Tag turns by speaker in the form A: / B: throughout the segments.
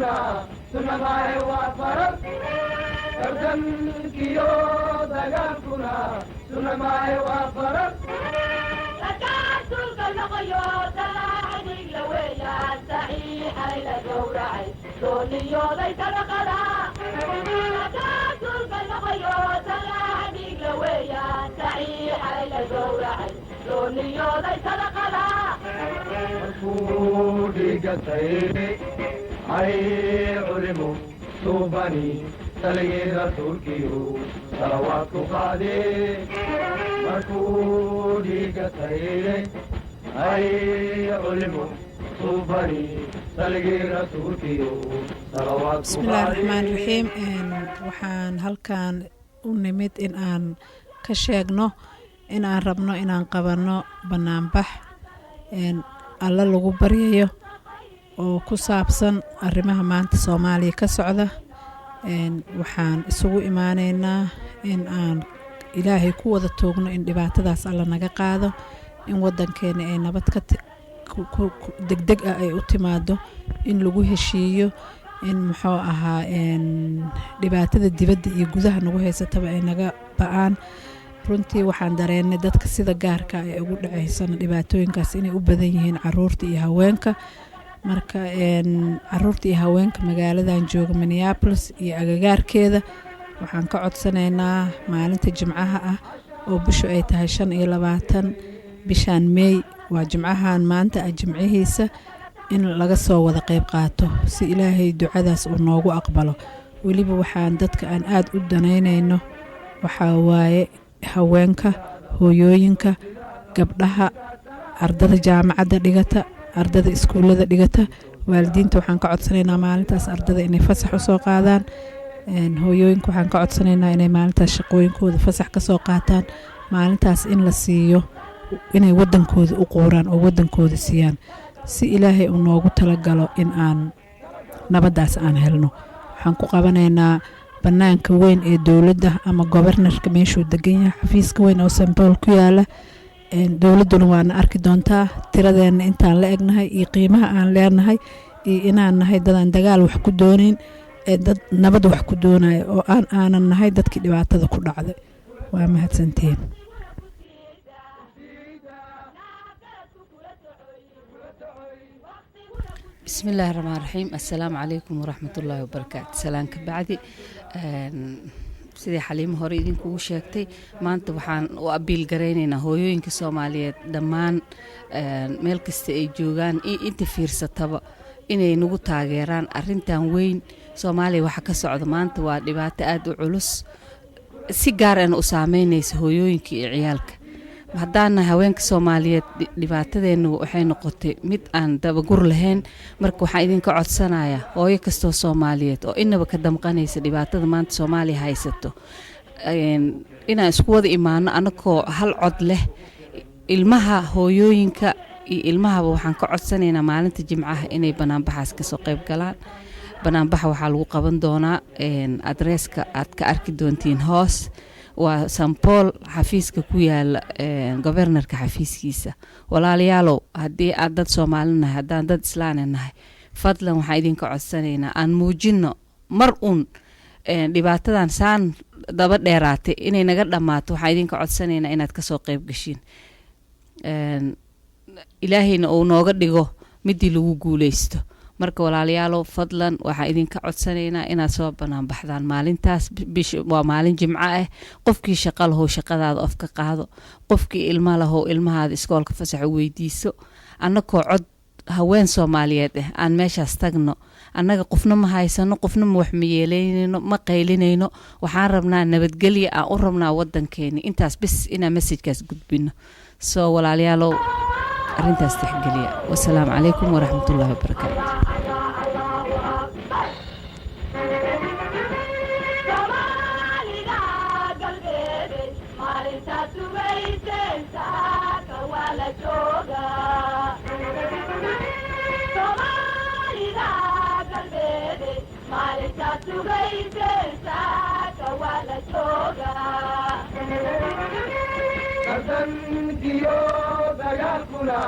A: dagaalkuna sunamaahe waa farad tartankiyo dagaalkuna sunamaahe waa farad
B: تكاسلك نغيو تلاعبك لويا صحيح إلى جورعي دوني يولي تنقلا تكاسلك نغيو تلاعبك لويا صحيح إلى جورعي دوني يولي تنقلا
A: مرفوضي قتيري أي علمو صوباني تلقي رسولكيو صلوات قادي مرفوضي قتيري أي علمو صوباني تلقي رسولكيو صلوات
C: بسم الله الرحمن الرحيم waxaan halkan u nimid in aan ka sheegno in aan rabno in aan qabano banaanbax alla lagu baryayo oo ku saabsan arrimaha maanta Soomaaliya ka socda waxaan isugu imaaneynaa in aan ilaahay ku wada toogno in dhibaatadaas alla naga qaado in wadankeena ay nabad ka degdeg ah ay u timaado in lagu heshiiyo in muxuu ahaa dhibaatada dibadda iyo gudaha nagu haysataba ay naga ba'aan runtii waxaan dareennay dadka sida gaarka ay ugu dhacaysana dhibaatooyinkaas inay u badan yihiin caruurta iyo haweenka marka caruurta iyo haweenka magaaladan jooga Minneapolis iyo agagaarkeeda waxaan ka codsanaynaa maalinta jimcaha ah oo bishu ay tahay 25 bishan May waa jimcahan maanta jimcihiisa in laga soo wada qayb qaato si ilaahay ducadaas uu noogu aqbalo waliba waxaan dadka aan aad u danaynayno waxa waaye haweenka hooyooyinka gabdhaha ardada jaamacadda dhigata ardada iskuulada dhigata waalidiinta waxaan ka codsanaynaa maalintaas ardada inay fasax u soo qaadaan hooyooyinka waxaan ka codsanaynaa inay maalintaas shaqooyinkooda fasax ka soo qaataan maalintaas in la siiyo inay wadankooda u qooraan oo wadankooda siiyaan si ilaahay uu noogu talagalo in aan nabadaas aan helno waxaan ku qabanaynaa banaanka weyn ee dawladda ama governorka meeshuu degan yahay xafiiska weyn oo St. Paul ku yaala dawladduna waana arki doontaa tiradeena intaan la egnahay iyo qiimaha aan leenahay iyo inaan nahay dadaan dagaal wax ku doonayn dad nabad wax ku doonaya oo aanan nahay dadkii dhibaatada ku dhacday waa mahadsantiin
D: بسم الله الرحمن الرحيم السلام عليكم ورحمة الله وبركاته سلام كبعدي sidii xaliimo hore idinku sheegtay maanta waxaan u abiil gareynaynaa hooyooyinka Soomaaliyeed dhammaan meel kasta ay joogaan inta fiirsataba inay nagu taageeraan arintan weyn Soomaaliya waxa ka socda maanta waa dhibaato aad u culus si gaar ah u saameynaysa hooyooyinka iyo ciyaalka haddana haweenka Soomaaliyeed dhibaatadeenu waxay noqotay mid aan dabagur lahayn marka waxaan idinka codsanayaa hooyo kasta oo Soomaaliyeed oo inaba ka damqanaysa dhibaatada maanta Soomaaliya haysato inaan isku wada imaano anagoo hal cod leh ilmaha hooyooyinka iyo ilmahaba waxaan ka codsanaynaa maalinta jimcaha inay banaanbaxaas ka soo qayb galaan banaanbaxa waxaa lagu qaban doonaa adreeska aad ka arki doontiin hoos waa St. Paul xafiiska ku yaala governorka xafiiskiisa walaalayaalow haddii aad dad Soomaalinahay haddaan dad Islaanahay fadlan waxaan idinka codsanaynaa aan muujino mar dhibaatadan saan daba dheeraatay inay naga dhamaato waxaan idinka codsanaynaa inaad ka soo qayb gashiin ilaahayna uu nooga dhigo midii lagu guuleysto marka walaalayaalow fadlan waxaan idinka codsanaynaa inaad soo banaan baxdaan maalintaas waa maalin jimco ah qofkii shaqo lahow shaqadaada of ka qaado qofkii ilmo lahow ilmahaada iskoolka fasax u weydiiso annagoo cod haween Soomaaliyeed ah aan meeshaas tagno annaga qofna ma haysano qofna ma wax ma yeelanayno ma qaylinayno waxaan rabnaa nabadgelyo aan u rabnaa wadankeena intaas bis inaan message-kaas gudbino soo walaalayaalow arintaas tixgeliya wassalaamu calaykum waraxmatullaahi wabarakaatu
A: Kiyo dagaalkuna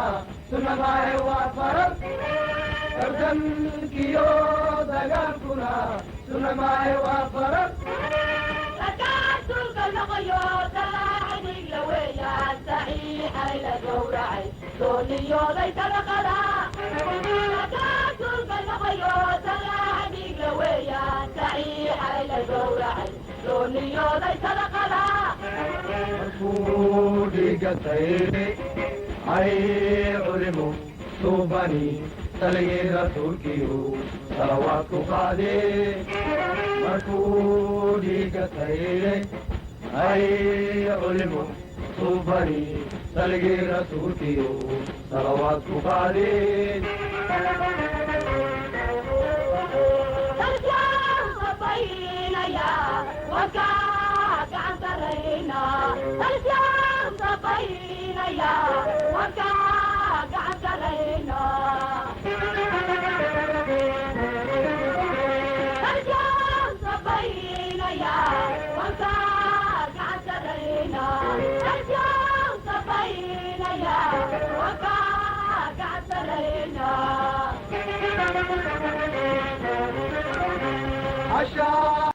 A: sunamaahe waa farad tartankiyo dagaalkuna sunamaaye waa faran
B: ركعتك الغيوت العديق لويا صحيح إلى جورعي دوني ليس لقلا ركعتك الغيوت العديق لويا صحيح إلى جورعي دوني ليس لقلا
A: markuu dhiiga sayre ay culimu suubani saligii rasuulkiyu salawaadku qaadee markuu dhiiga sayre ay culimu suubani saligii rasuulkiyu salawaadku qaadee
B: ترجع صبينا يا وكاك عن سرينا ترجع صبينا يا وكاك عن سرينا ترجع صبينا يا وكاك عن سرينا ترجع صبينا يا وكاك عن سرينا
A: عشاء